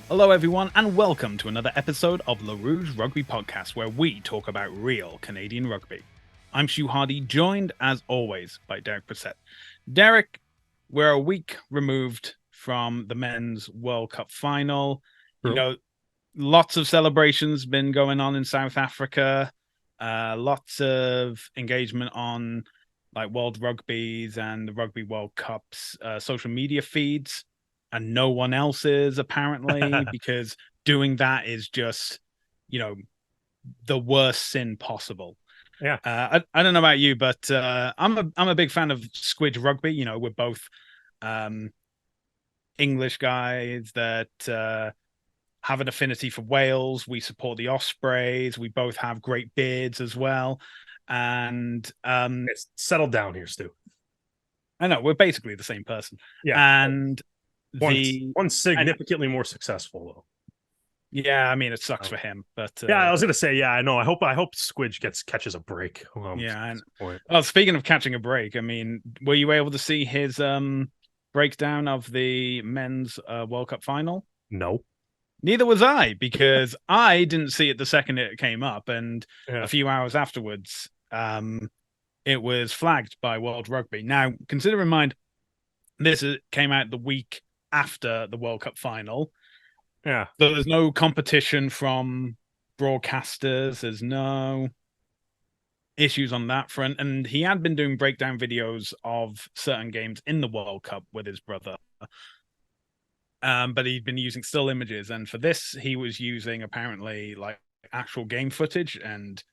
Hello, everyone, and welcome to another episode of the Rouge Rugby podcast, where we talk about real Canadian rugby. I'm Stu Hardy, joined as always by Derek Brissett. Derek, we're a week removed from the men's World Cup final. True. You know, lots of celebrations been going on in South Africa. Lots of engagement on like World Rugby's and the Rugby World Cup's social media feeds. And no one else's apparently, because doing that is just, the worst sin possible. Yeah. I don't know about you, but I'm a big fan of Squid Rugby. You know, we're both English guys that have an affinity for Wales. We support the Ospreys. We both have great beards as well. And Settle down here, Stu. I know we're basically the same person. Yeah. And one's significantly more successful though. Yeah, I mean it sucks for him, but yeah, I was gonna say, yeah, I know. I hope Squidge catches a break. Well, speaking of catching a break, I mean, were you able to see his breakdown of the men's World Cup final? No. Neither was I, because I didn't see it the second it came up, and a few hours afterwards, it was flagged by World Rugby. Now, consider in mind, this came out the week after the World Cup final. Yeah. So there's no competition from broadcasters. There's no issues on that front. And he had been doing breakdown videos of certain games in the World Cup with his brother. But he'd been using still images. And for this, he was using apparently like actual game footage. And,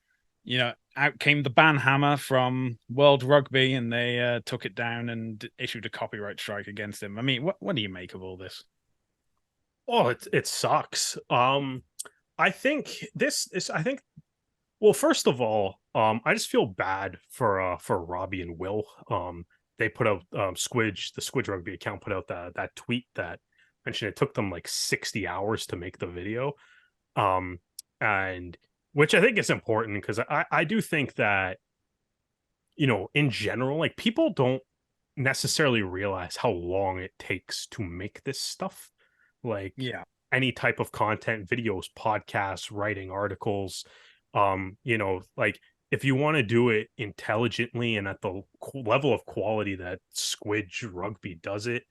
out came the ban hammer from World Rugby, and they took it down and issued a copyright strike against him. I mean, what do you make of all this? Oh, it sucks. I think well, first of all, I just feel bad for Robbie and Will. They put out the Squidge Rugby account put out that tweet that mentioned it took them like 60 hours to make the video. And which I think is important, because I do think that, in general, like, people don't necessarily realize how long it takes to make this stuff. Like, any type of content, videos, podcasts, writing articles, like, if you want to do it intelligently and at the level of quality that Squidge Rugby does it,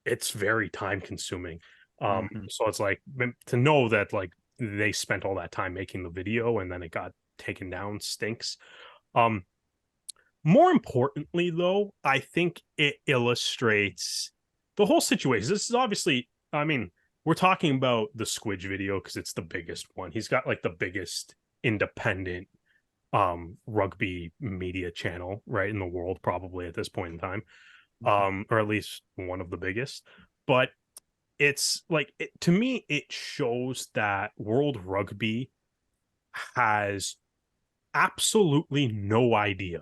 it's very time consuming. So it's like, to know that like they spent all that time making the video and then it got taken down stinks. More importantly though, I think it illustrates the whole situation. This is obviously, I mean, we're talking about the Squidge video because it's the biggest one. He's got like the biggest independent rugby media channel right in the world, probably at this point in time, or at least one of the biggest. But it's like, to me, it shows that World Rugby has absolutely no idea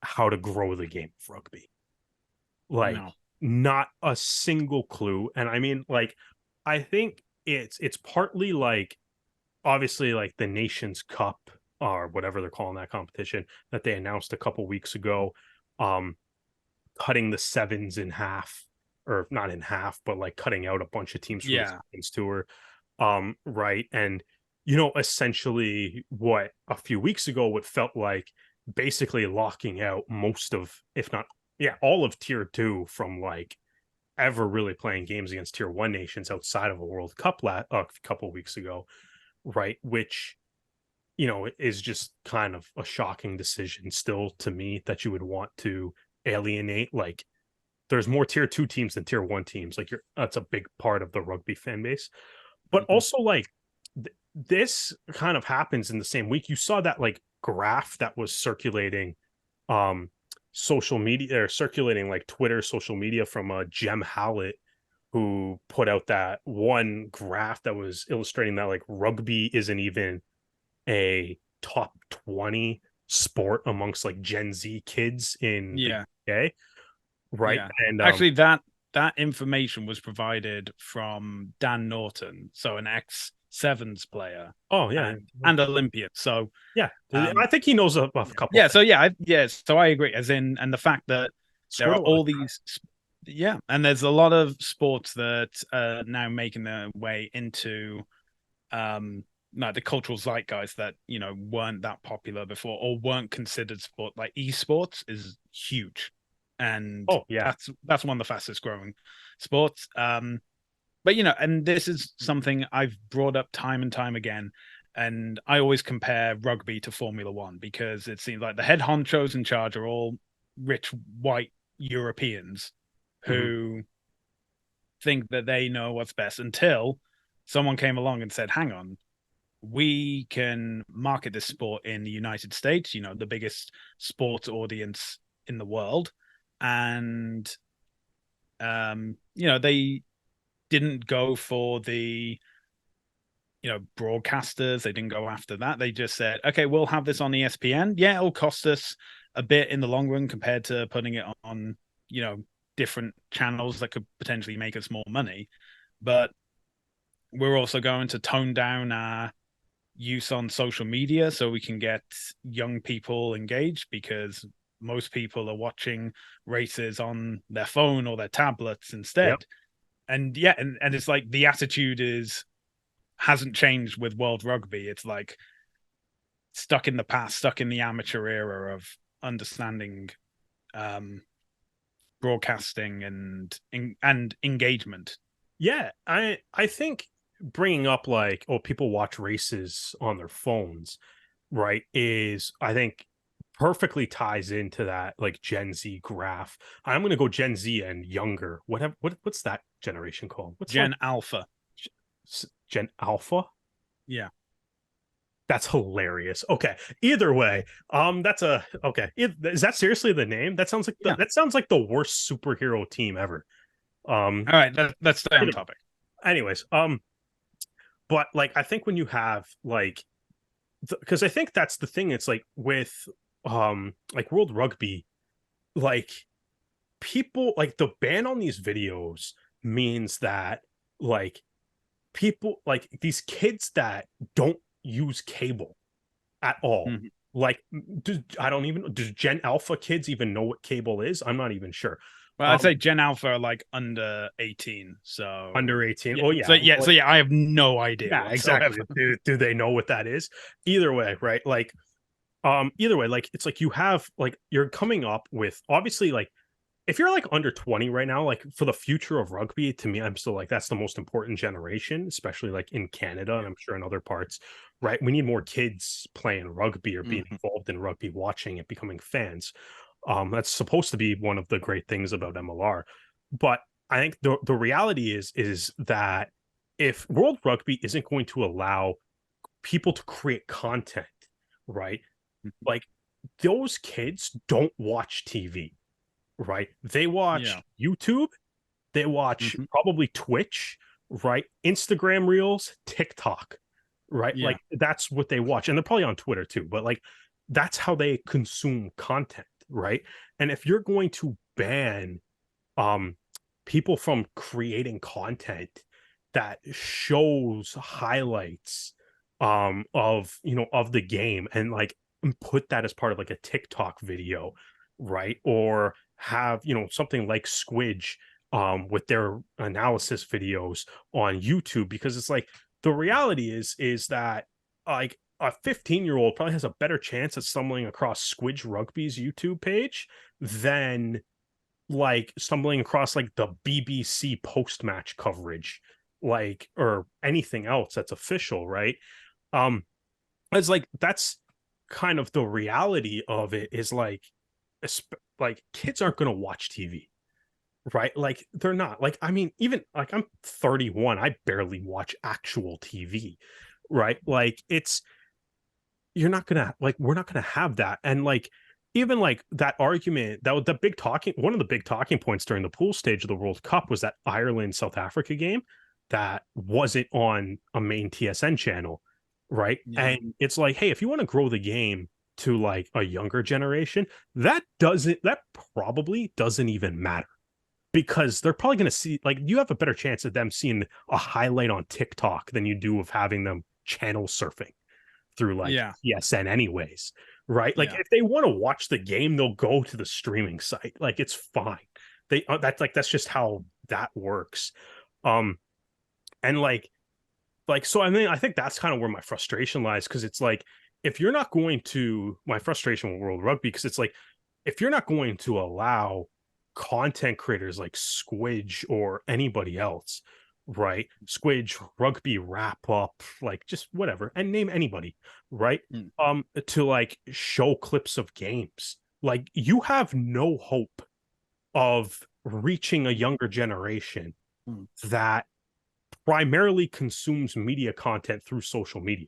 how to grow the game of rugby. Like, not a single clue. And I mean, like, I think it's partly like, obviously, like the Nations Cup or whatever they're calling that competition that they announced a couple weeks ago, cutting the sevens in half, or not in half, but like cutting out a bunch of teams from the Sevens tour. Right. And, essentially what a few weeks ago, what felt like basically locking out most of, if not, all of tier 2 from like ever really playing games against tier 1 nations outside of a World Cup a couple weeks ago. Right. Which, is just kind of a shocking decision still to me, that you would want to alienate. Like, there's more tier 2 teams than tier 1 teams. Like, that's a big part of the rugby fan base. But also, like, this kind of happens in the same week. You saw that like graph that was circulating social media, or circulating like Twitter social media, from Jem Hallett, who put out that one graph that was illustrating that like rugby isn't even a top 20 sport amongst like Gen Z kids in the UK. Right. Yeah. And actually that information was provided from Dan Norton, so an ex Sevens player. Oh yeah, and Olympian. So I think he knows a couple. So I agree. As in, and the fact that there are all these Yeah, and there's a lot of sports that are now making their way into like the cultural zeitgeist that weren't that popular before or weren't considered sport. Like esports is huge, and Oh yeah. that's one of the fastest growing sports. But and this is something I've brought up time and time again, and I always compare rugby to Formula One because it seems like the head honchos in charge are all rich white Europeans Mhm. who think that they know what's best until someone came along and said, hang on, we can market this sport in the United States, the biggest sports audience in the world. And, they didn't go for the, broadcasters. They didn't go after that. They just said, okay, we'll have this on ESPN. Yeah, it'll cost us a bit in the long run compared to putting it on, different channels that could potentially make us more money. But we're also going to tone down our use on social media so we can get young people engaged because most people are watching races on their phone or their tablets instead. Yep. And yeah, and it's like the attitude hasn't changed with World Rugby. It's like stuck in the past, stuck in the amateur era of understanding um broadcasting and engagement. Yeah, I think bringing up like, oh, people watch races on their phones, right, is I think perfectly ties into that like Gen Z graph. I'm gonna go Gen Z and younger. What's that generation called? What's like Gen Alpha. Gen Alpha? Yeah. That's hilarious. Okay. Either way, that's a okay. Is that seriously the name? That sounds like Yeah. that sounds like the worst superhero team ever. All right, let's stay on Anyway, topic. anyways, but like I think when you have like because I think that's the thing. It's like with like World Rugby, like people like the ban on these videos means that like people like these kids that don't use cable at all. Mhm. Like, I don't even does Gen Alpha kids even know what cable is? I'm not even sure. Well, I'd say Gen Alpha are like under 18. So Under 18. yeah. Oh So yeah, yeah, like, I have no idea yeah, exactly. whatsoever. Do they know what that is? Either way, right? Like, either way, like it's like you have like you're coming up with obviously like if you're like under 20 right now, like for the future of rugby, to me, I'm still like that's the most important generation, especially like in Canada and Yeah. I'm sure in other parts, right? We need more kids playing rugby or being Mhm. involved in rugby, watching it, becoming fans. That's supposed to be one of the great things about MLR. But I think the reality is that if World Rugby isn't going to allow people to create content, right? Mhm. Like those kids don't watch TV, right? They watch Yeah. YouTube, they watch Mhm. probably Twitch, right? Instagram Reels, TikTok, right? Yeah. Like that's what they watch. And they're probably on Twitter too, but like that's how they consume content, right? And if you're going to ban um people from creating content that shows highlights of of the game and like put that as part of like a TikTok video, right? Or have something like Squidge with their analysis videos on YouTube because it's like the reality is that like a 15-year-old probably has a better chance of stumbling across Squidge Rugby's YouTube page than like stumbling across like the BBC post-match coverage, like or anything else that's official, right? Um, it's like that's kind of the reality of it is like like kids aren't going to watch TV, right? Like they're not. Like I mean, even like I'm 31, I barely watch actual TV, right? Like it's you're not gonna like we're not gonna have that and like even like that argument that was the big talking one of the big talking points during the pool stage of the World Cup was that Ireland South Africa game that wasn't on a main TSN channel, right? Yeah. And it's like hey, if you want to grow the game to like a younger generation, that probably doesn't even matter because they're probably going to see like you have a better chance of them seeing a highlight on TikTok than you do of having them channel surfing through like Yeah. PSN anyways, right? Like Yeah. if they want to watch the game, they'll go to the streaming site. Like it's fine. that's just how that works. um and so I mean, I think that's kind of where my frustration lies, because it's like, if you're not going to, my frustration with World Rugby, because it's like, if you're not going to allow content creators like Squidge or anybody else, right? Squidge, Rugby Wrap Up, like just whatever, and name anybody, right? Mm. To like show clips of games, like you have no hope of reaching a younger generation Mm. that primarily consumes media content through social media.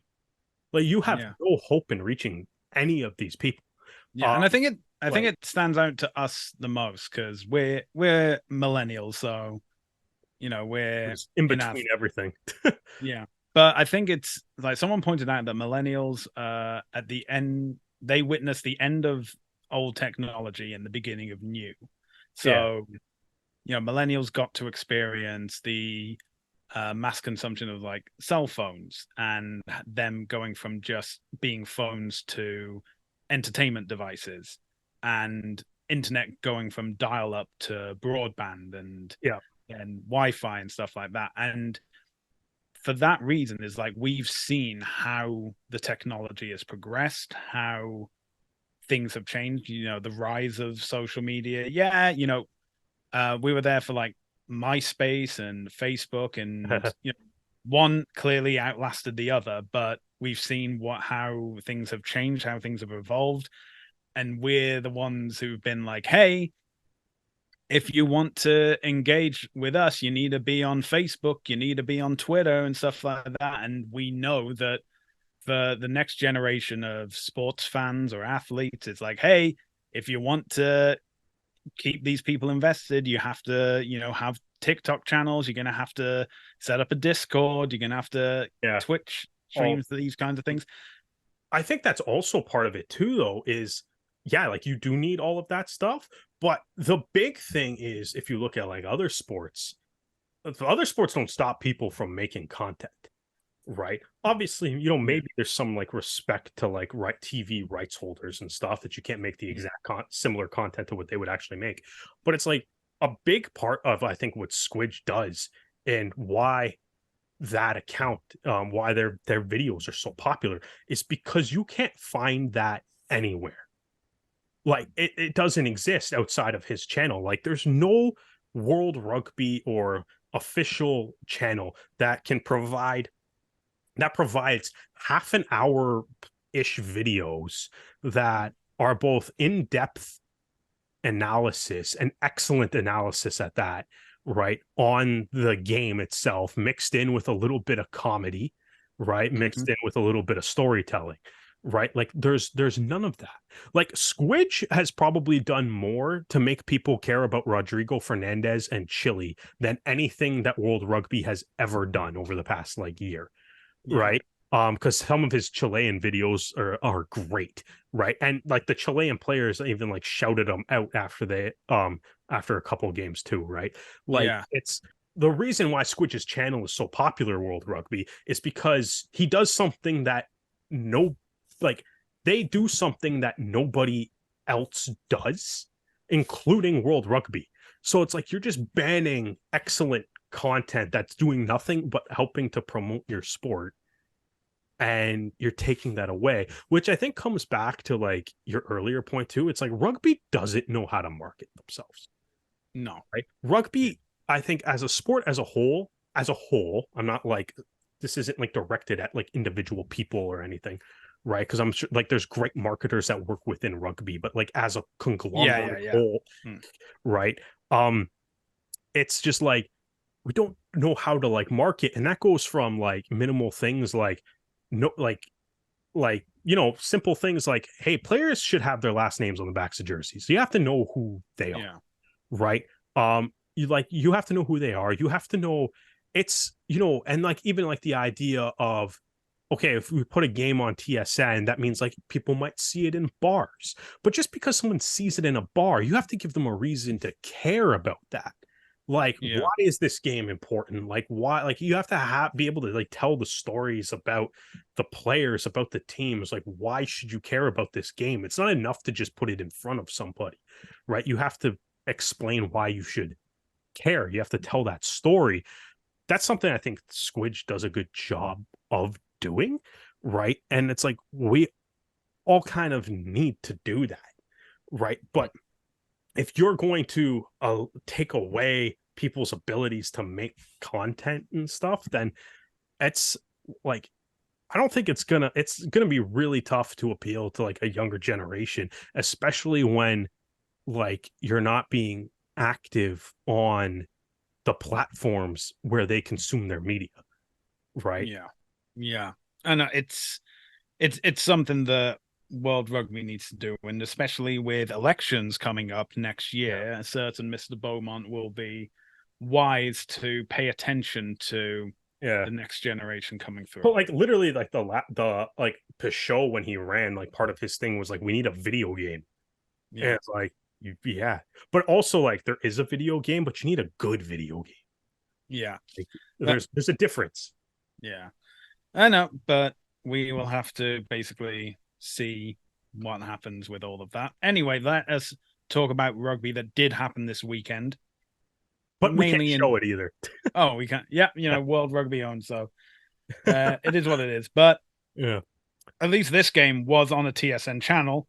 Like you have Yeah. no hope in reaching any of these people. Yeah, and I think Like it stands out to us the most because we're millennials, so you know we're in in our between everything. yeah. But I think it's like someone pointed out that millennials at the end they witnessed the end of old technology and the beginning of new. Yeah. So you know millennials got to experience the mass consumption of like cell phones and them going from just being phones to entertainment devices and internet going from dial up to broadband Yeah. and Wi-Fi and stuff like that. And for that reason is like we've seen how the technology has progressed, how things have changed, you know, the rise of social media. Yeah, you know, we were there for like MySpace and Facebook, and you know, one clearly outlasted the other, but we've seen how things have changed, how things have evolved, and we're the ones who've been like, hey, if you want to engage with us, you need to be on Facebook, you need to be on Twitter and stuff like that. And we know that for the next generation of sports fans or athletes, it's like, hey, if you want to keep these people invested, you have to, you know, have TikTok channels. You're going to have to set up a Discord. You're going to have to Yeah. Twitch Oh, streams, these kinds of things. I think that's also part of it too, though, is yeah, like you do need all of that stuff. But the big thing is, if you look at like other sports don't stop people from making content, right? Obviously, you know, Yeah. maybe there's some like respect to like TV rights holders and stuff, that you can't make the Yeah. exact similar content to what they would actually make. But it's like a big part of, I think, what Squidge does, and why that account, why their videos are so popular, is because you can't find that anywhere. Like it doesn't exist outside of his channel. Like there's no World Rugby or official channel that provides half an hour ish videos that are both in depth analysis and excellent analysis at that, right? On the game itself, mixed in with a little bit of comedy, right? Mm-hmm. Mixed in with a little bit of storytelling, right? Like there's none of that. Like Squidge has probably done more to make people care about Rodrigo Fernandez and Chile than anything that World Rugby has ever done over the past like year, Yeah. right? Because some of his Chilean videos are great, right? And like the Chilean players even like shouted him out after a couple of games too, right? Like Yeah. it's the reason why Squidge's channel is so popular, World Rugby, is because he does something that no like they do something that nobody else does, including World Rugby. So it's like you're just banning excellent content that's doing nothing but helping to promote your sport, and you're taking that away, which I think comes back to like your earlier point too. It's like rugby doesn't know how to market themselves, No. right? Rugby, I think, as a sport as a whole, I'm not like, this isn't like directed at like individual people or anything, right? Because I'm sure like there's great marketers that work within rugby, but like as a Yeah. conglomerate Yeah. Yeah. whole, Mm. right? um it's just like we don't know how to like market, and that goes from like minimal things like no you know, simple things like, hey, players should have their last names on the backs of jerseys, so you have to know who they are, Yeah. right? You have to know who they are, you have to know, it's, you know, and like even like the idea of, okay, if we put a game on TSN, that means like people might see it in bars, but just because someone sees it in a bar, you have to give them a reason to care about that. Like, Yeah. why is this game important? Like, why? Like, you have to be able to like tell the stories about the players, about the teams. Like, why should you care about this game? It's not enough to just put it in front of somebody, right? You have to explain why you should care. You have to tell that story. That's something I think Squidge does a good job of doing, right? And it's like we all kind of need to do that, right? But if you're going to take away people's abilities to make content and stuff, then it's like I don't think it's gonna be really tough to appeal to like a younger generation, especially when like you're not being active on the platforms where they consume their media, right? Yeah, yeah, and it's something that World Rugby needs to do, and especially with elections coming up next year, a certain Mr. Beaumont will be wise to pay attention to Yeah. the next generation coming through. But like literally like the like the show when he ran, like part of his thing was like we need a video game. And Yeah, it's like yeah. But also like there is a video game, but you need a good video game. yeah, Like, but there's a difference. yeah, I know, but we will have to basically see what happens with all of that. Anyway, let us talk about rugby that did happen this weekend, But we can't mainly in show it either. oh we can't yeah World Rugby owned, so it is what it is. But Yeah. at least this game was on a TSN channel,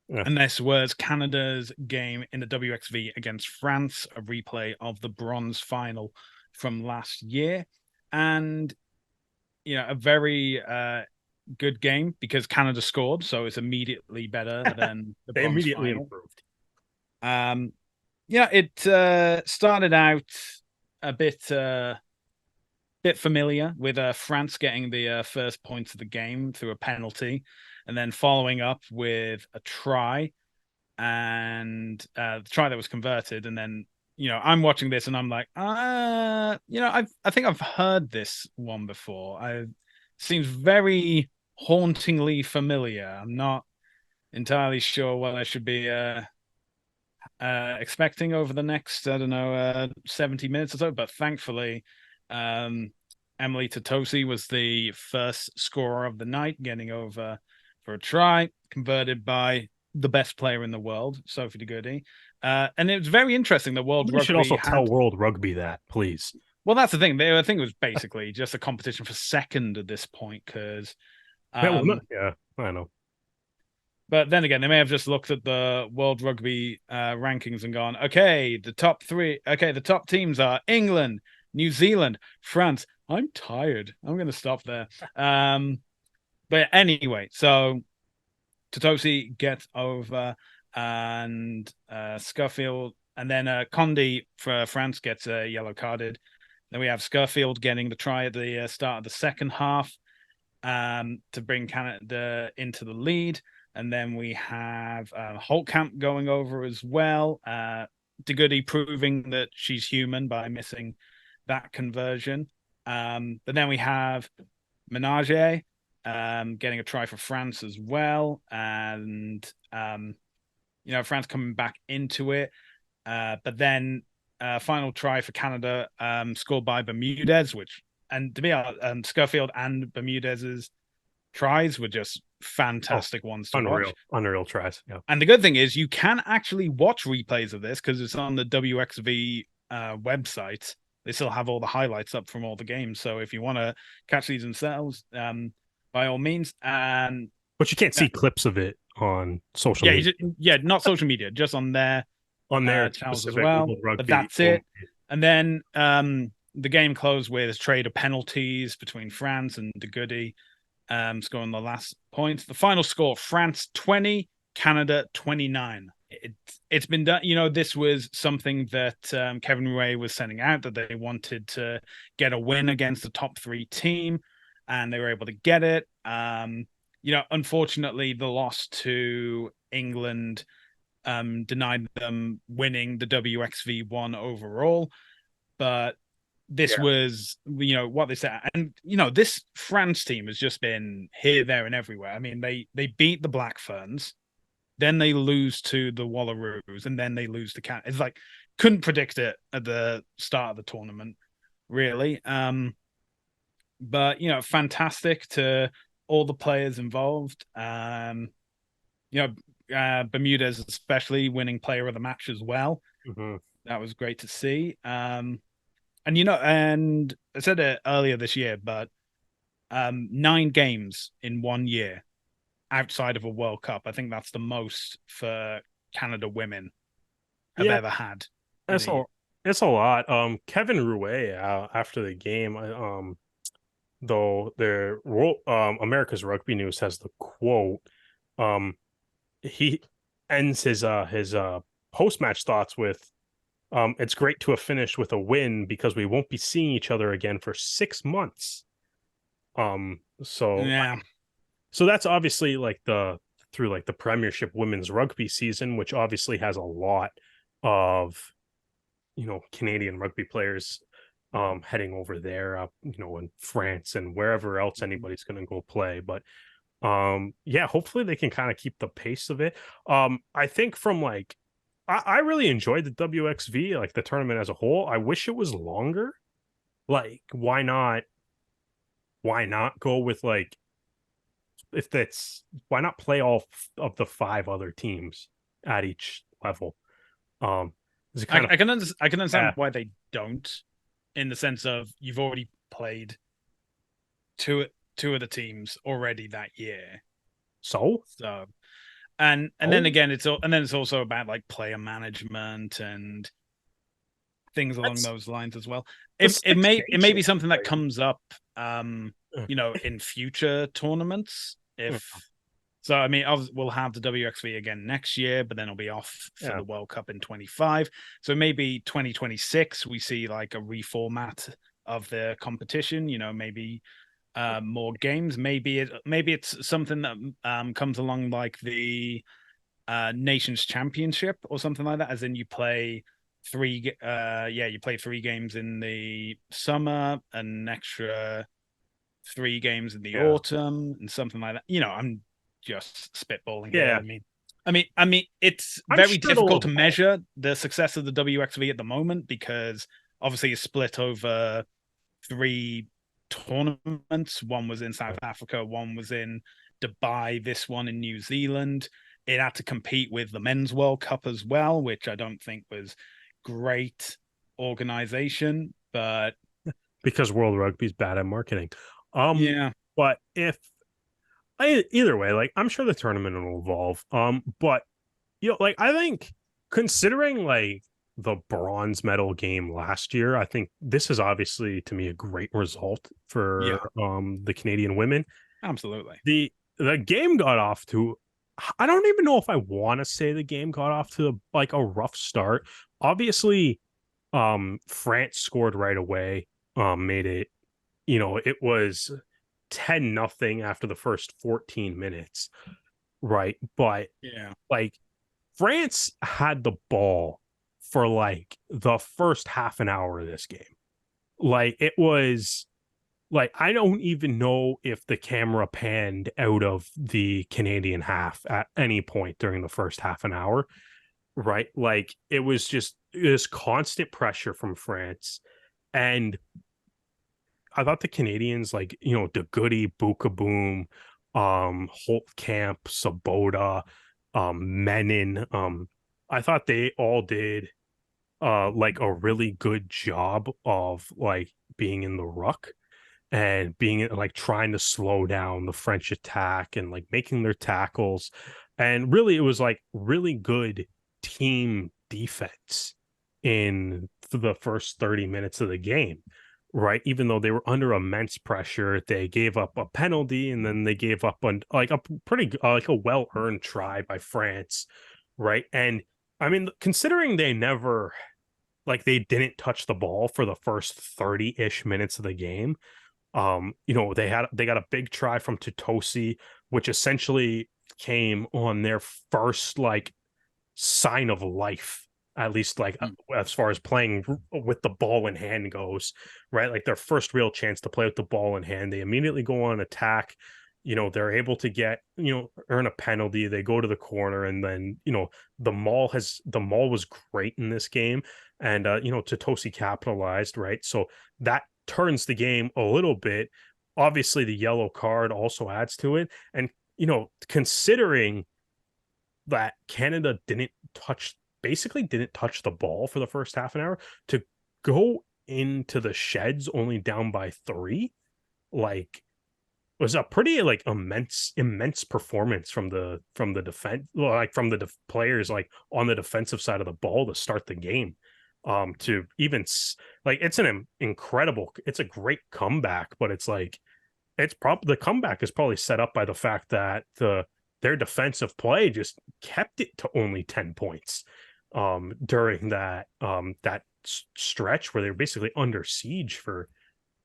Yeah. and this was Canada's game in the WXV against France, a replay of the bronze final from last year, and a very good game because Canada scored, so it's immediately better than the They bronze immediately final. improved. It started out a bit familiar with France getting the first points of the game through a penalty, and then following up with a try, and the try that was converted. And then I'm watching this and I'm like, I think I've heard this one before. I seems very hauntingly familiar. I'm not entirely sure what I should be expecting over the next, I don't know, 70 minutes or so. But thankfully, Emily Totosi was the first scorer of the night, getting over for a try, converted by the best player in the world, Sophie de Goody. And it was very interesting that World You should Rugby also had. tell World Rugby that, please. Well, that's the thing. I think it was basically just a competition for second at this point, because. Yeah, I know. But then again, they may have just looked at the World Rugby rankings and gone, okay, the top three, okay, the top teams are England, New Zealand, France. I'm tired. I'm going to stop there. But anyway, so Totosi gets over, and Scurfield, and then Condi for France gets yellow carded. Then we have Scurfield getting the try at the start of the second half to bring Canada into the lead. And then we have Holtkamp going over as well. De Goody proving that she's human by missing that conversion. But then we have Menage getting a try for France as well. And, France coming back into it. But then final try for Canada scored by Bermudez, and to be honest, Scurfield and Bermudez's tries were just fantastic ones to watch. Unreal tries. Yeah. And the good thing is you can actually watch replays of this because it's on the WXV website. They still have all the highlights up from all the games. So if you want to catch these themselves, by all means. But you can't see clips of it on social media. Not social media, just on their channels as well. But that's it. And then the game closed with a trade of penalties between France and De Goody scoring the last points. The final score, France 20, Canada 29. It's been done. This was something that Kevin Ray was sending out, that they wanted to get a win against the top three team, and they were able to get it. Unfortunately, the loss to England denied them winning the WXV1 overall. But this was, what they said. And, this France team has just been here, there, and everywhere. I mean, they beat the Black Ferns, then they lose to the Wallaroos, and then they lose to Canada. It's like, couldn't predict it at the start of the tournament, really. But, fantastic to all the players involved. Bermudez especially winning player of the match as well. Mhm. That was great to see. And and I said it earlier this year, but 9 games in one year outside of a World Cup. I think that's the most for Canada women have Yeah, ever had in that's a year. a it's a lot. Kevin Rouet after the game, though the world America's Rugby News has the quote. Um, he ends his post match thoughts with, "It's great to have finished with a win because we won't be seeing each other again for 6 months." So Yeah, so that's obviously like the through like the Premiership women's rugby season, which obviously has a lot of Canadian rugby players heading over there, in France and wherever else anybody's going to go play. But yeah, hopefully they can kind of keep the pace of it. I think from like I really enjoyed the WXV, like the tournament as a whole. I wish it was longer. Like, why not go with like if that's why not play all of the five other teams at each level? Um, is it kind of I can yeah, understand why they don't, in the sense of you've already played two two of the teams already that year. so So and then oh again it's also about like player management and things along that's those lines as well. the It six may nations. be something that Like, comes up in future tournaments mm, if so. I mean, we'll have the WXV again next year, but then it'll be off for yeah, the World Cup in 25. So maybe 2026 we see like a reformat of the competition. Maybe more games. Maybe it's something that comes along like the Nations Championship or something like that, as in you play you play 3 games in the summer and an extra 3 games in the yeah, autumn and something like that. I'm just spitballing here. yeah. I mean, it's I'm very sure it'll difficult to evolve. measure the success of the WXV at the moment because obviously it's split over 3 tournaments. One was in South Africa, one was in Dubai, this one in New Zealand. It had to compete with the Men's World Cup as well, which I don't think was great organization. But Because World Rugby's bad at marketing. Um, yeah, but if either way, like I'm sure the tournament will evolve. But like I think considering like the bronze medal game last year, I think this is obviously to me a great result yeah, for the Canadian women. absolutely. The game got off to I don't even know if I want to say the game got off to like a rough start. Obviously, France scored right away, made it, it was 10-0 after the first 14 minutes, right? But Yeah. like France had the ball for like the first half an hour of this game. Like it was like I don't even know if the camera panned out of the Canadian half at any point during the first half an hour, right? Like it was just this constant pressure from France. And I thought the Canadians, like, De Goody, Buka Boom, Holtkamp, Sabota, Menin, I thought they all did like a really good job of like being in the ruck and being like trying to slow down the French attack and like making their tackles. And really, it was like really good team defense in the first 30 minutes of the game, right? Even though they were under immense pressure, they gave up a penalty and then they gave up on like a pretty like a well earned try by France, right? And I mean, considering they didn't touch the ball for the first 30-ish minutes of the game. They got a big try from Tutosi, which essentially came on their first like sign of life, at least like Mm. as far as playing with the ball in hand goes, right? Like their first real chance to play with the ball in hand. They immediately go on attack. They're able to earn a penalty. They go to the corner, and then the maul was great in this game, and Totosi capitalized, right? So that turns the game a little bit. Obviously, the yellow card also adds to it, and considering that Canada didn't touch basically didn't touch the ball for the first half an hour to go into the sheds only down by 3, like, was a pretty like immense performance from the defense, like from the players like on the defensive side of the ball to start the game. To even like it's an incredible, it's a great comeback, but it's like it's probably the comeback is probably set up by the fact that their defensive play just kept it to only 10 points during that stretch where they were basically under siege for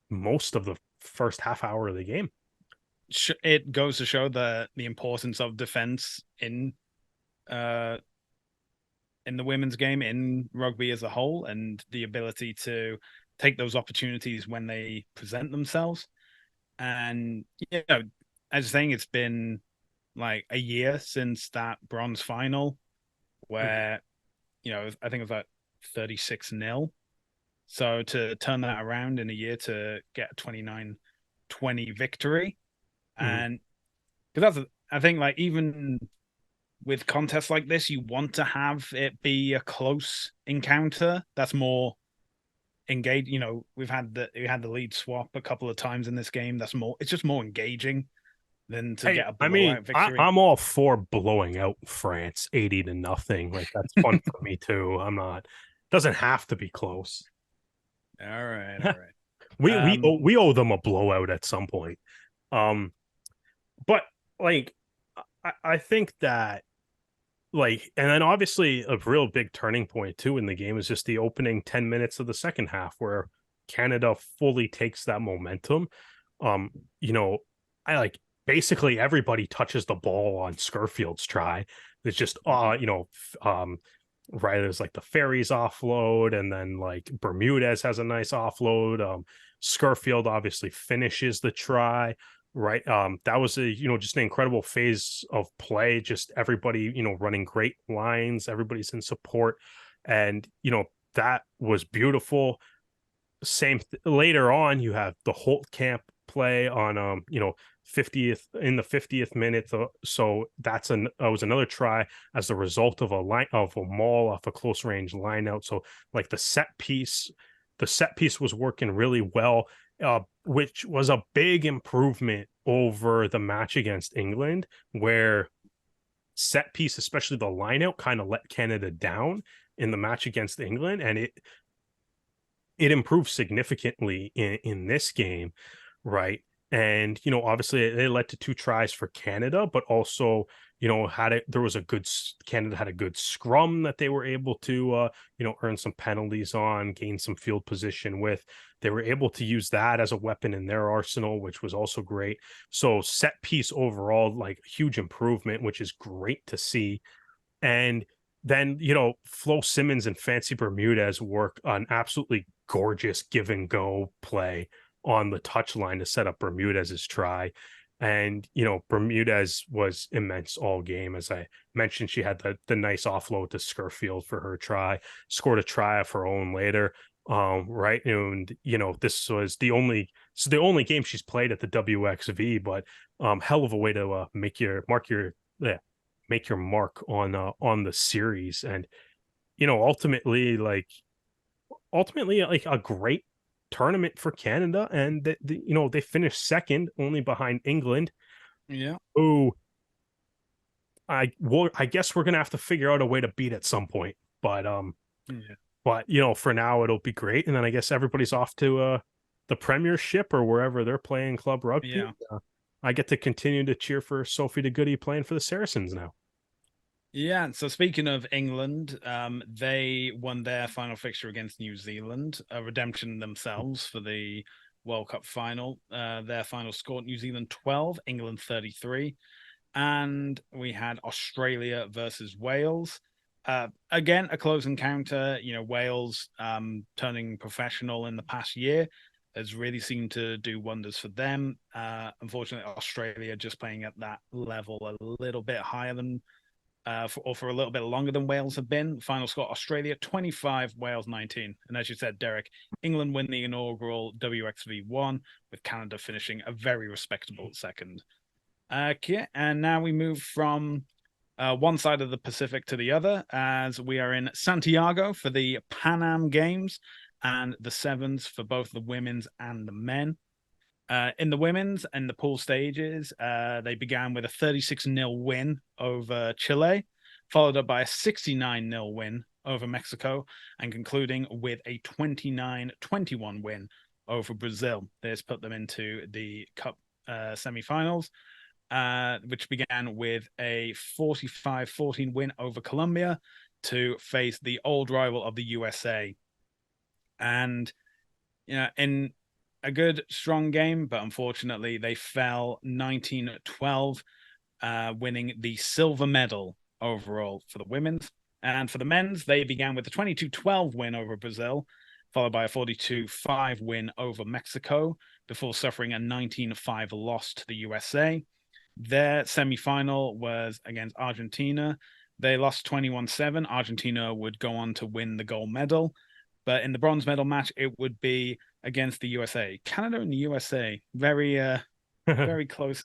most of the first half hour of the game. It goes to show the importance of defense uh in the women's game, in rugby as a whole, and the ability to take those opportunities when they present themselves. And I was saying, it's been like a year since that bronze final where I think it was like 36-0. So to turn that around in a year to get a 29-20 victory, and because I think, like, even with contests like this, you want to have it be a close encounter that's more engaged. We had the lead swap a couple of times in this game. It's just more engaging than to get a I mean, blowout victory. I'm all for blowing out France 80-0. Like, that's fun for me too. I'm not, doesn't have to be close. All right. We owe them a blowout at some point. But like I think that, like, and then obviously a real big turning point too in the game is just the opening 10 minutes of the second half where Canada fully takes that momentum. You know, I like basically everybody touches the ball on Scurfield's try. It's just right, there's like the Ferries offload, and then like Bermudez has a nice offload. Scurfield obviously finishes the try. Right. That was just an incredible phase of play. Just everybody, running great lines, everybody's in support. And, that was beautiful. Later on, you have the Holt camp play on 50th in the 50th minute. So that was another try as the result of a maul off a close range line out. So like the set piece was working really well. Which was a big improvement over the match against England, where set piece, especially the lineout, kind of let Canada down in the match against England, and it improved significantly in this game, right? And obviously it led to 2 tries for Canada, but also Canada had a good scrum that they were able to earn some penalties on, gain some field position with. They were able to use that as a weapon in their arsenal, which was also great. So set piece overall, like, huge improvement, which is great to see. And then Flo Simmons and Fancy Bermudez work on absolutely gorgeous give and go play on the touchline to set up Bermudez's try. And Bermudez was immense all game. As I mentioned, she had the nice offload to Scurfield for her try, scored a try of her own later. Right. And this was the only game she's played at the WXV, but hell of a way to make your mark on the series. And ultimately like a great tournament for Canada, and they finished second only behind England. Yeah. Who I guess we're gonna have to figure out a way to beat at some point. But for now it'll be great. And then I guess everybody's off to the Premiership or wherever they're playing club rugby. Yeah. I get to continue to cheer for Sophie de Goody playing for the Saracens now. Yeah, so speaking of England, they won their final fixture against New Zealand, a redemption themselves for the World Cup final. Their final score, New Zealand 12, England 33. And we had Australia versus Wales. Again, a close encounter. Wales, turning professional in the past year, has really seemed to do wonders for them. Unfortunately, Australia just playing at that level a little bit higher than for a little bit longer than Wales have been. Final score, Australia 25, Wales 19. And as you said, Derek, England win the inaugural WXV1, with Canada finishing a very respectable second. Okay, and now we move from one side of the Pacific to the other, as we are in Santiago for the Pan Am Games and the sevens for both the women's and the men. In the women's and the pool stages, they began with a 36-0 win over Chile, followed up by a 69-0 win over Mexico, and concluding with a 29-21 win over Brazil. This put them into the Cup semi-finals, which began with a 45-14 win over Colombia to face the old rival of the USA. And, in a good, strong game, but unfortunately they fell 19-12, winning the silver medal overall for the women's. And for the men's, they began with a 22-12 win over Brazil, followed by a 42-5 win over Mexico, before suffering a 19-5 loss to the USA. Their semi-final was against Argentina. They lost 21-7. Argentina would go on to win the gold medal. But in the bronze medal match, it would be against the USA. Canada and the USA, very, very close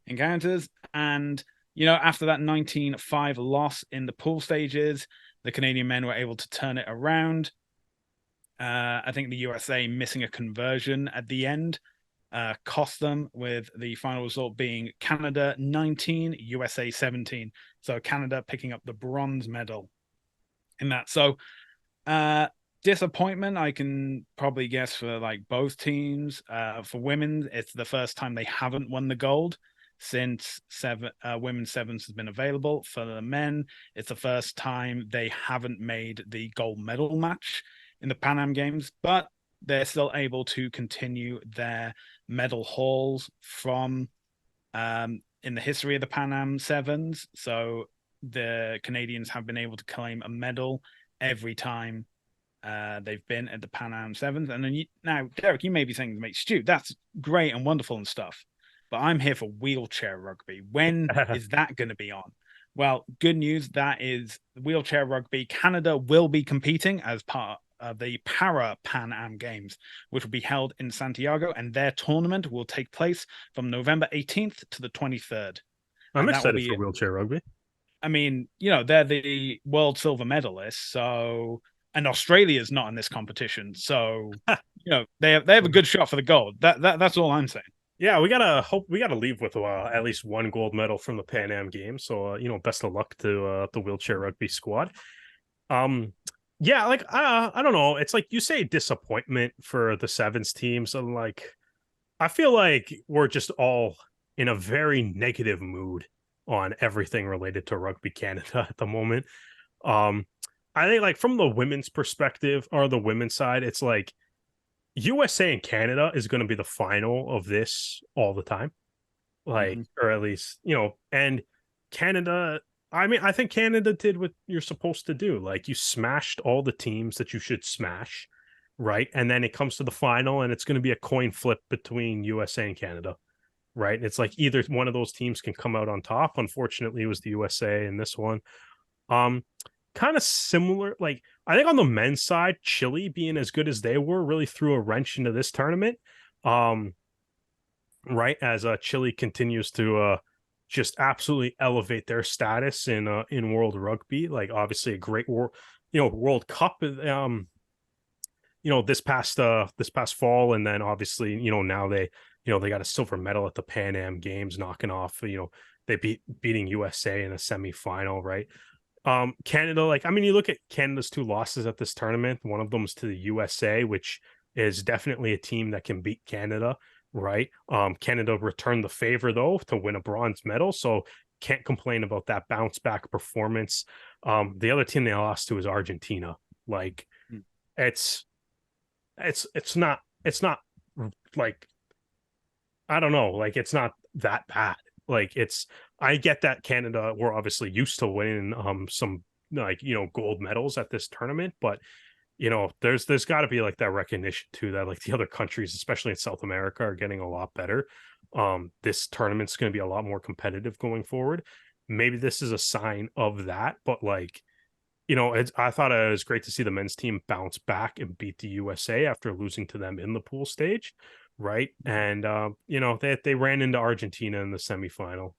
encounters. And, after that 19-5 loss in the pool stages, the Canadian men were able to turn it around. I think the USA missing a conversion at the end cost them, with the final result being Canada 19, USA 17. So Canada picking up the bronze medal in that. So, disappointment, I can probably guess, for like both teams. For women, it's the first time they haven't won the gold since women's sevens has been available. For the men, it's the first time they haven't made the gold medal match in the Pan Am Games, but they're still able to continue their medal hauls from in the history of the Pan Am sevens. So the Canadians have been able to claim a medal every time they've been at the Pan Am sevens. And then now, Derek, you may be saying to me, Stu, that's great and wonderful and stuff, but I'm here for wheelchair rugby. When is that going to be on? Well, good news. That is wheelchair rugby. Canada will be competing as part of the Para Pan Am Games, which will be held in Santiago, and their tournament will take place from November 18th to the 23rd. I'm excited for wheelchair rugby. I mean, they're the world silver medalists, so, and Australia's not in this competition, so they have a good shot for the gold. That's all I'm saying. Yeah, we gotta leave with at least one gold medal from the Pan Am Games. So best of luck to the wheelchair rugby squad. Yeah, like I don't know. It's like you say, disappointment for the sevens teams, and like I feel like we're just all in a very negative mood on everything related to Rugby Canada at the moment. I think, like, from the women's perspective, or the women's side, it's like USA and Canada is going to be the final of this all the time, like, or at least, and Canada. I mean, I think Canada did what you're supposed to do. Like, you smashed all the teams that you should smash, right? And then it comes to the final, and it's going to be a coin flip between USA and Canada, right? It's like either one of those teams can come out on top. Unfortunately, it was the USA in this one. Kind of similar. Like, I think on the men's side, Chile, being as good as they were, really threw a wrench into this tournament. Right, as Chile continues to just absolutely elevate their status in World Rugby. Like, obviously a great World Cup this past fall, and then obviously now they got a silver medal at the Pan Am Games, knocking off they beating USA in a semifinal, right? Canada, like, I mean, you look at Canada's two losses at this tournament. One of them is to the USA, which is definitely a team that can beat Canada, right? Canada returned the favor, though, to win a bronze medal, so can't complain about that bounce back performance. The other team they lost to is Argentina. Like, it's not like, I don't know, like, it's not that bad. Like, I get that Canada, we're obviously used to winning some gold medals at this tournament, but there's got to be like that recognition too, that like the other countries, especially in South America, are getting a lot better. This tournament's going to be a lot more competitive going forward. Maybe this is a sign of that, but like, I thought it was great to see the men's team bounce back and beat the USA after losing to them in the pool stage, right? And they ran into Argentina in the semifinal.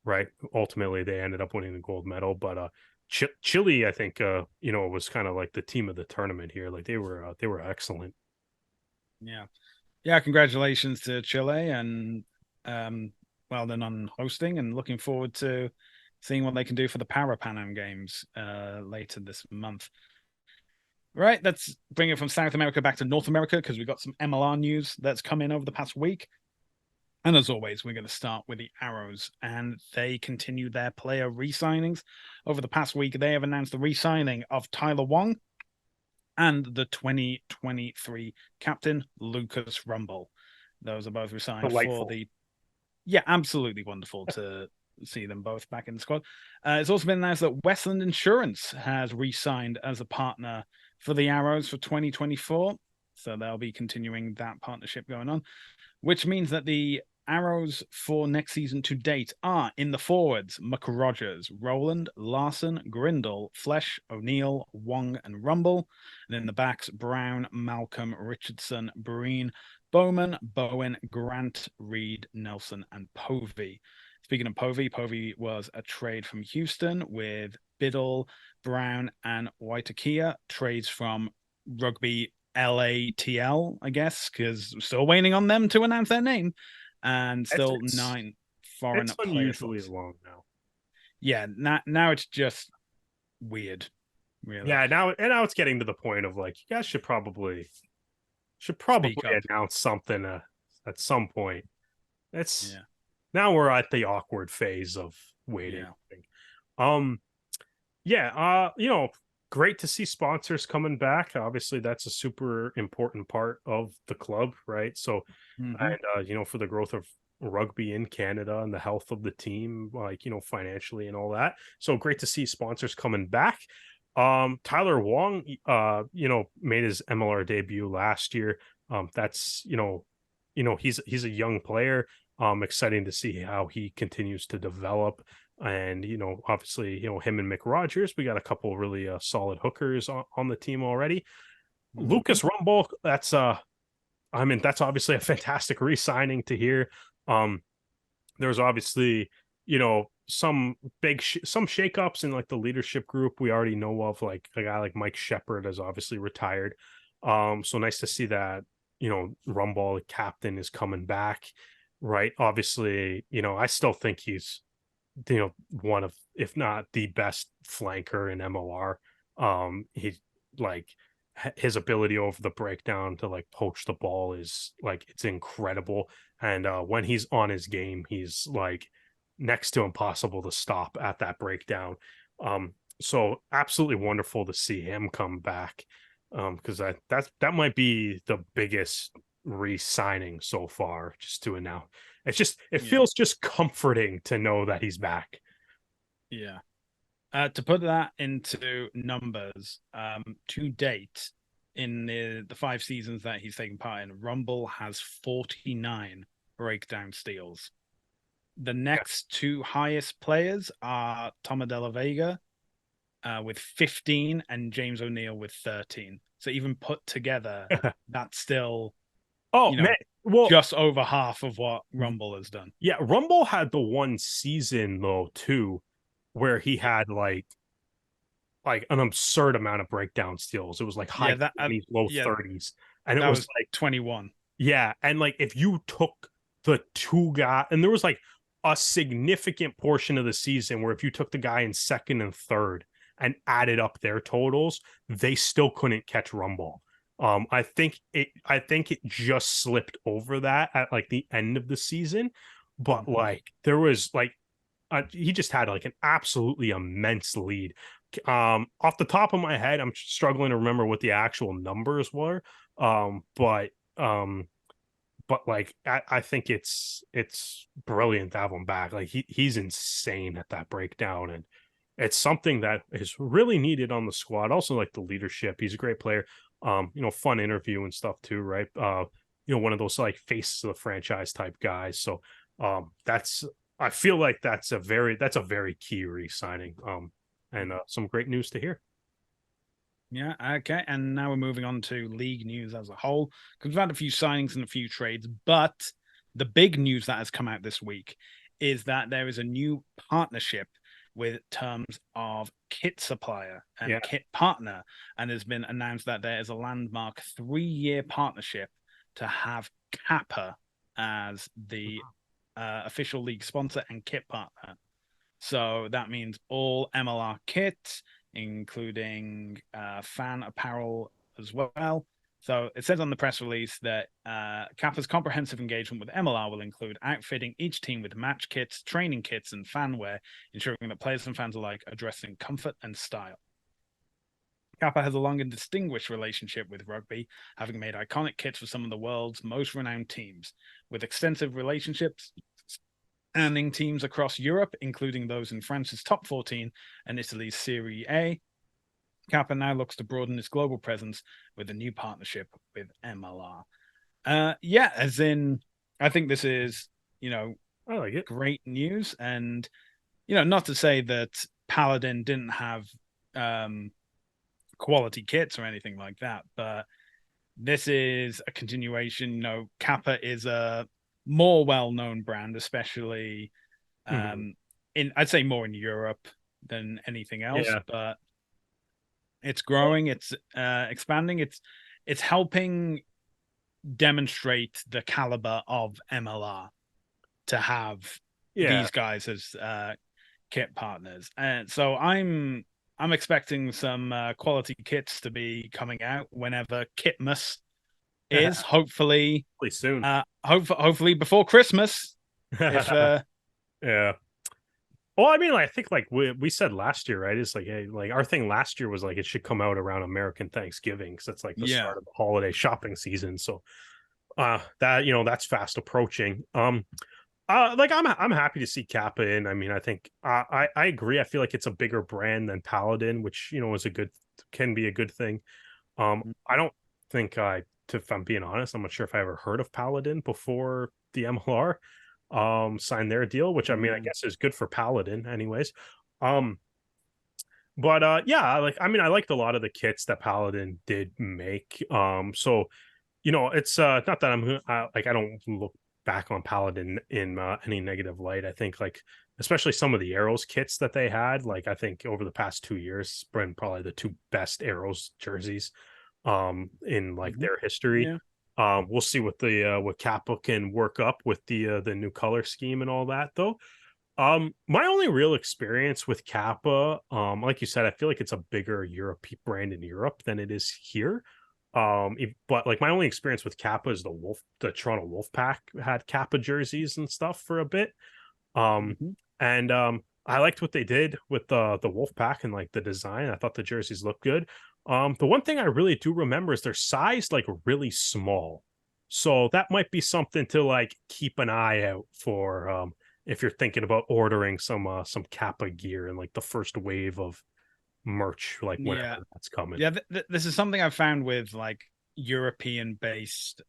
right? Ultimately, they ended up winning the gold medal, but Chile, I think, was kind of like the team of the tournament here. Like they were excellent. Yeah. Yeah, congratulations to Chile and um, well done on hosting and looking forward to seeing what they can do for the Para Pan Am Games later this month. Right, let's bring it from South America back to North America because we've got some MLR news that's come in over the past week. And as always, we're going to start with the Arrows, and they continue their player re-signings. Over the past week, they have announced the re-signing of Tyler Wong and the 2023 captain, Lucas Rumble. Those are both resigned for Delightful. the. Yeah, absolutely wonderful to see them both back in the squad. It's also been announced that Westland Insurance has re signed as a partner for the Arrows for 2024. So they'll be continuing that partnership going on, which means that the Arrows for next season to date are in the forwards McRogers, Rowland, Larson, Grindle, Flesh, O'Neill, Wong, and Rumble. And in the backs, Brown, Malcolm, Richardson, Breen, Bowman, Bowen, Grant, Reed, Nelson, and Povey. Speaking of Povey was a trade from Houston with Biddle, Brown, and Waitakia. Trades from Rugby LATL, I guess, because we're still waiting on them to announce their name, and still nine foreign It's player unusually slots. long now. Yeah, now it's just weird, really. Yeah, now it's getting to the point of like you guys should Speak probably up. announce something at some point. It's Yeah, now we're at the awkward phase of waiting. yeah. I think. Um, yeah, great to see sponsors coming back. Obviously, that's a super important part of the club, right? So, Mm-hmm. and for the growth of rugby in Canada and the health of the team, like financially and all that. So great to see sponsors coming back. Tyler Wong, made his MLR debut last year. That's he's a young player. Exciting to see how he continues to develop. And obviously, him and Mick Rogers, we got a couple really solid hookers on the team already. Mm-hmm. Lucas Rumble, that's obviously a fantastic re-signing to hear. Um, there's obviously, some some shakeups in like the leadership group we already know of, like a guy like Mike Shepard has obviously retired. So nice to see that, Rumble, the captain, is coming back, right? Obviously, I still think he's, one of, if not the best flanker in MLR. He's like his ability over the breakdown to like poach the ball is like it's incredible. And when he's on his game, he's like next to impossible to stop at that breakdown. So absolutely wonderful to see him come back. Because that might be the biggest re-signing so far, just to announce. It Yeah, feels just comforting to know that he's back. yeah. To put that into numbers, to date, in the 5 seasons that he's taken part in, Rumble has 49 breakdown steals. The Yeah. next two highest players are Toma de la Vega with 15 and James O'Neill with 13. So even put together, that's still, Oh you man, know, well, just over half of what Rumble has done. yeah, Rumble had the one season though too, where he Yeah. had like an absurd amount of breakdown steals. It was like Yeah, high that 20s, low yeah, 30s, and it that was was like 21. yeah, and like if you took the two guy, and there was like a significant portion of the season where if you took the guy in second and third and added up their totals, they still couldn't catch Rumble. I think it just slipped over that at like the end of the season, but Mm-hmm. like there was like he just had like an absolutely immense lead. Off the top of my head, I'm struggling to remember what the actual numbers were. Um, but um, but like I think it's brilliant to have him back. Like he's insane at that breakdown, and it's something that is really needed on the squad. Also, like the leadership, he's a great player. Fun interview and stuff too, right? One of those like faces of the franchise type guys. So that's I feel like that's a very key re-signing. And some great news to hear. Yeah, okay. And now we're moving on to league news as a whole, because we've had a few signings and a few trades, but the big news that has come out this week is that there is a new partnership with terms of kit supplier and Yeah. kit partner, and has been announced that there is a landmark 3-year partnership to have Kappa as the official league sponsor and kit partner. So that means all MLR kits, including fan apparel as well. So it says on the press release that Kappa's comprehensive engagement with MLR will include outfitting each team with match kits, training kits, and fan wear, ensuring that players and fans alike are dressed in comfort and style. Kappa has a long and distinguished relationship with rugby, having made iconic kits for some of the world's most renowned teams. With extensive relationships spanning teams across Europe, including those in France's top 14 and Italy's Serie A, Kappa now looks to broaden its global presence with a new partnership with MLR. Yeah, as in, I think this is, I like it. great news. And, not to say that Paladin didn't have quality kits or anything like that, but this is a continuation. Kappa is a more well-known brand, especially I'd say more in Europe than anything else. Yeah. But it's growing, it's expanding, it's helping demonstrate the caliber of MLR to have these guys as kit partners. And so I'm expecting some quality kits to be coming out whenever Kitmas is, hopefully soon. Hopefully before Christmas. If yeah. Well, I mean, I think like we said last year, right? It's like, hey, like our thing last year was like it should come out around American Thanksgiving because it's like the start of the holiday shopping season. So that that's fast approaching. Like I'm happy to see Kappa in. I mean, I think I agree. I feel like it's a bigger brand than Paladin, which can be a good thing. I don't think if I'm being honest, I'm not sure if I ever heard of Paladin before the MLR signed their deal, which I mean, I guess is good for Paladin anyways. But yeah, like I mean, I liked a lot of the kits that Paladin did make. So it's not that I'm like I don't look back on Paladin in any negative light. I think like especially some of the Arrows kits that they had, like I think over the past 2 years, been probably the 2 best Arrows jerseys in like their history. Yeah. We'll see what Kappa can work up with the new color scheme and all that though. My only real experience with Kappa, like you said, I feel like it's a bigger European brand in Europe than it is here. But like my only experience with Kappa is the Toronto Wolfpack had Kappa jerseys and stuff for a bit. And I liked what they did with the Wolfpack and like the design. I thought the jerseys looked good. The one thing I really do remember is they're sized like really small. So that might be something to like keep an eye out for if you're thinking about ordering some Kappa gear and like the first wave of merch, like whenever that's coming. Yeah, this is something I've found with like European based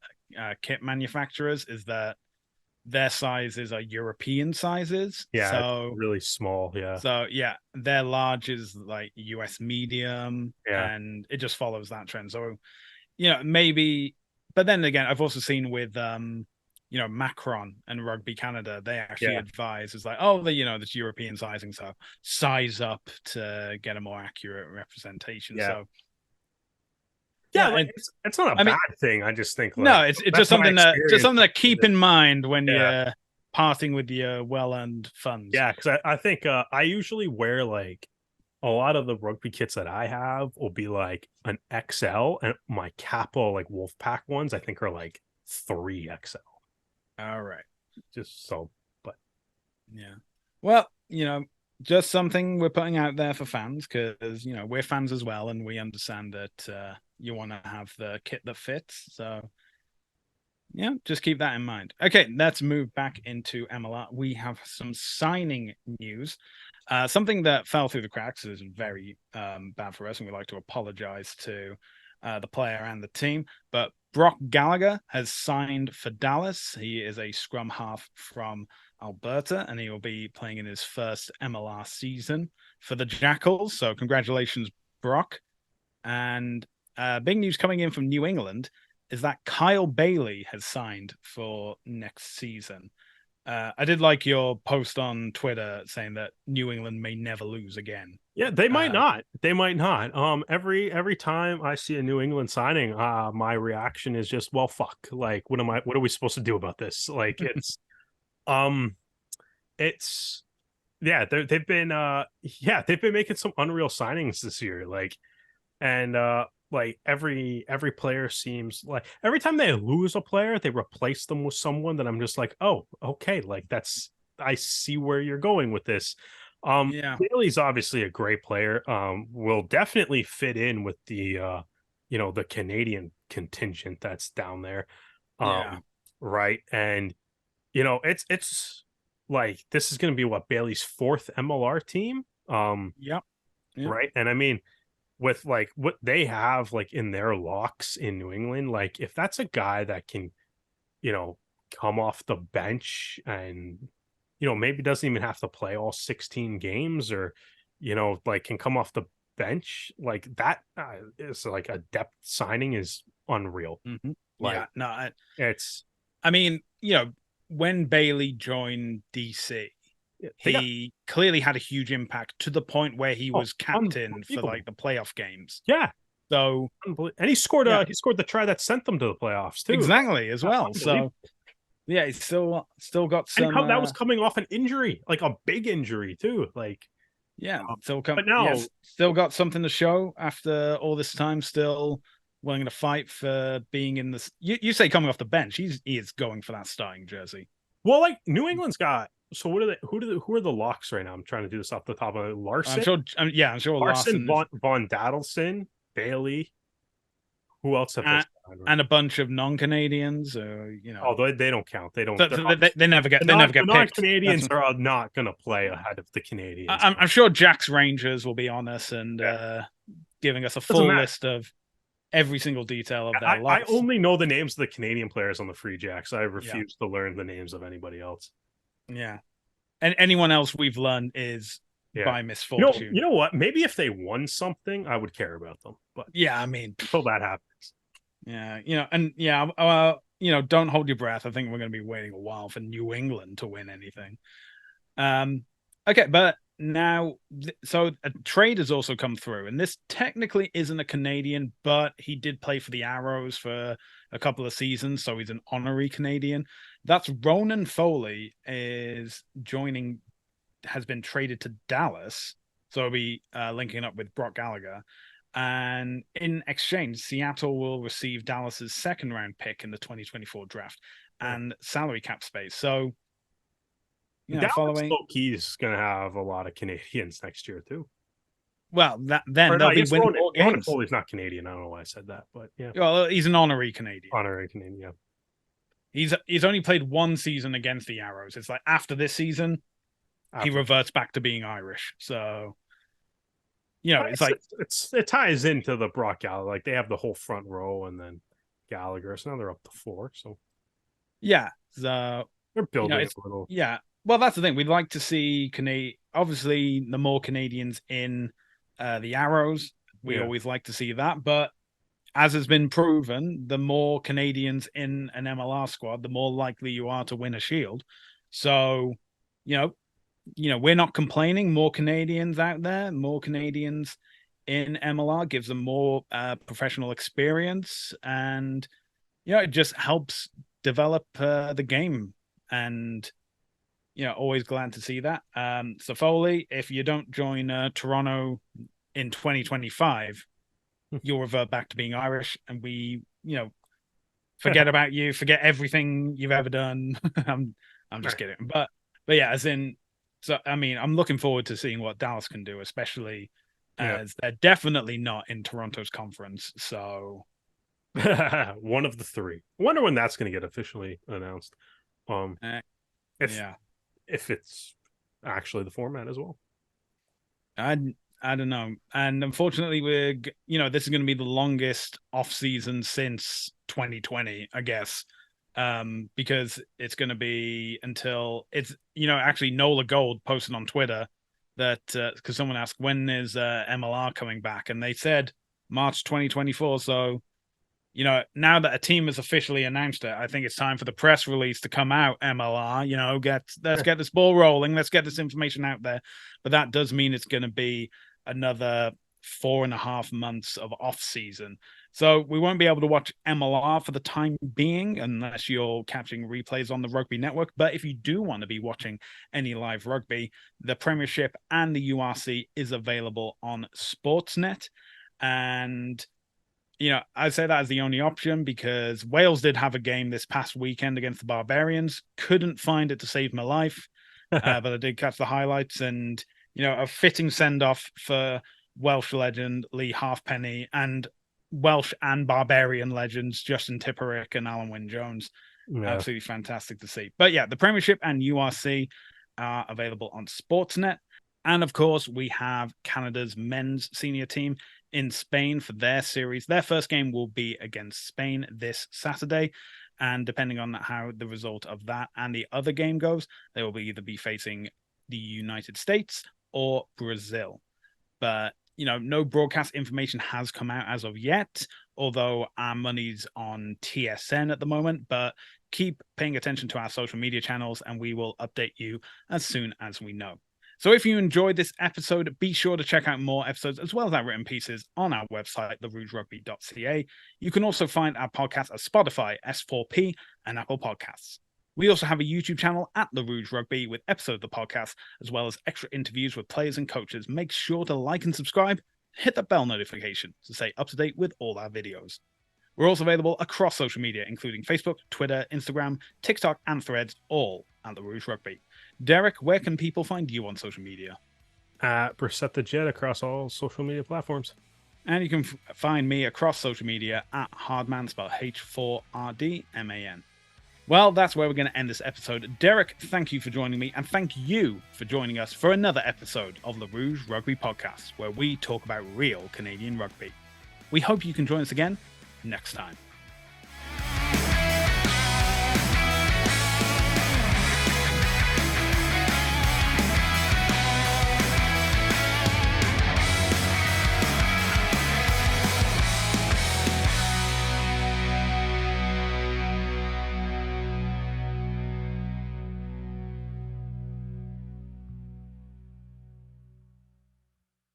kit manufacturers, is that their sizes are European sizes. Yeah, so really small. Yeah. So yeah, their large is like US medium, and it just follows that trend. So maybe, but then again, I've also seen with Macron and Rugby Canada, they actually advise it's like, oh, this European sizing, so size up to get a more accurate representation. So like, it's not a bad thing. I just think no, it's just something to keep in mind when you're parting with your well-earned funds. Yeah, because I think I usually wear like a lot of the rugby kits that I have will be like an XL, and my Kappa like Wolfpack ones I think are like 3XL. All right. Just so, but yeah. Well, just something we're putting out there for fans because, we're fans as well. And we understand that you want to have the kit that fits. So, yeah, just keep that in mind. Okay, let's move back into MLR. We have some signing news. Something that fell through the cracks is very bad for us. And we'd like to apologize to the player and the team. But Brock Gallagher has signed for Dallas. He is a scrum half from Alberta, and he will be playing in his first MLR season for the Jackals. So congratulations, Brock. And big news coming in from New England is that Kyle Bailey has signed for next season. I did like your post on Twitter saying that New England may never lose again. Yeah, they might Uh, not. They might not. Every time I see a New England signing, my reaction is just, well, fuck. Like, what are we supposed to do about this? Like, um, it's yeah, they've been they've been making some unreal signings this year. And like every player seems like every time they lose a player, they replace them with someone that I'm just like, oh, okay, like that's I see where you're going with this. yeah, Bailey's obviously a great player. Will definitely fit in with the Canadian contingent that's down there. yeah, Right. And it's like this is gonna be what Bailey's fourth MLR team. yep, yep, Right. And I mean, with like what they have like in their locks in New England, like if that's a guy that can, you know, come off the bench and maybe doesn't even have to play all 16 games or like can come off the bench like that is like a depth signing is unreal. yeah. Like No, it's I mean, when Bailey joined DC, they got he clearly had a huge impact to the point where he was captain for unbelievable. like the playoff games. Yeah, So and he scored yeah, he scored the try that sent them to the playoffs too. exactly as well. Unbelievable. So yeah, he's still got And some. how that was coming off an injury, like a big injury too. Like, Yeah, still come. but now, Yes, still got something to show after all this time. Still willing to fight for being in this. You say coming off the bench. He is going for that starting jersey. well, like New England's got. So what are they? Who are the locks right now? I'm trying to do this off the top of it. I'm Larson, sure. Yeah, I'm sure Larson, Larson is, Von Dadelson, Bailey. Who else have they signed? Right? and a bunch of non-Canadians. Oh, they don't count. They don't. So, They're so not, they never get the picked. non-Canadians are not going to play ahead of the Canadians. I'm sure Jack's Rangers will be on us and Yeah. giving us a Doesn't full matter. list of every single detail of their I lots. only know the names of the Canadian players on the Free Jacks. I Yeah, refuse to learn the names of anybody else. yeah. And anyone else we've learned is Yeah. by misfortune. You know what? Maybe if they won something, I would care about them. But Yeah, I mean, until that happens. yeah, and yeah, don't hold your breath. I think we're going to be waiting a while for New England to win anything. Okay, but now, so a trade has also come through, and this technically isn't a Canadian, but he did play for the Arrows for a couple of seasons, so he's an honorary Canadian. That's Ronan Foley has been traded to Dallas, so he'll be linking up with Brock Gallagher. And in exchange, Seattle will receive Dallas's second round pick in the 2024 draft and salary cap space. So, Dallas following. low key is going to have a lot of Canadians next year too. Well, then Or they'll no, be winning more games. Foley's not Canadian. I don't know why I said that, but yeah. Well, he's an honorary Canadian. Honorary Canadian. Yeah. He's only played one season against the Arrows. It's like after this season, he reverts back to being Irish. So, it ties into the Brock Gallagher. Like they have the whole front row and then Gallagher. So now they're up to 4. So yeah, so they're building a little. Yeah. Well, that's the thing. We'd like to see obviously the more Canadians in the Arrows. We always like to see that. But as has been proven, the more Canadians in an MLR squad, the more likely you are to win a shield. So, we're not complaining. More Canadians out there, more Canadians in MLR gives them more professional experience, and it just helps develop the game. And always glad to see that. So Foley, if you don't join Toronto in 2025, you'll revert back to being Irish, and we forget about you, forget everything you've ever done. I'm just kidding, but yeah, as in. So, I mean, I'm looking forward to seeing what Dallas can do, especially as they're definitely not in Toronto's conference. So, one of the 3. I wonder when that's going to get officially announced. If it's actually the format as well. I don't know. And unfortunately, this is going to be the longest off season since 2020, I guess. Because it's going to be until it's actually Nola Gold posted on Twitter that because someone asked when is MLR coming back, and they said March 2024. So now that a team has officially announced it, I think it's time for the press release to come out. MLR, let's get this ball rolling. Let's get this information out there. But that does mean it's going to be another 4.5 months of off season. So we won't be able to watch MLR for the time being unless you're catching replays on the Rugby Network. But if you do want to be watching any live rugby, the Premiership and the URC is available on Sportsnet. And I say that as the only option because Wales did have a game this past weekend against the Barbarians. Couldn't find it to save my life, but I did catch the highlights. And, a fitting send-off for Welsh legend Lee Halfpenny and Welsh and Barbarian legends Justin Tipperick and Alan Wynne-Jones. Yeah. Absolutely fantastic to see. But yeah, the Premiership and URC are available on Sportsnet. And of course, we have Canada's men's senior team in Spain for their series. Their first game will be against Spain this Saturday. And depending on how the result of that and the other game goes, they will either be facing the United States or Brazil. But, no broadcast information has come out as of yet, although our money's on TSN at the moment. But keep paying attention to our social media channels and we will update you as soon as we know. So if you enjoyed this episode, be sure to check out more episodes as well as our written pieces on our website, therougerugby.ca. You can also find our podcast at Spotify, S4P, and Apple Podcasts. We also have a YouTube channel at The Rouge Rugby with episodes of the podcast, as well as extra interviews with players and coaches. Make sure to like and subscribe, hit the bell notification to stay up to date with all our videos. We're also available across social media, including Facebook, Twitter, Instagram, TikTok, and Threads, all at The Rouge Rugby. Derek, where can people find you on social media? At Brissette the Jet across all social media platforms. And you can find me across social media at Hardman, spelled H4RDMAN. Well, that's where we're going to end this episode. Derek, thank you for joining me, and thank you for joining us for another episode of the Rouge Rugby Podcast, where we talk about real Canadian rugby. We hope you can join us again next time.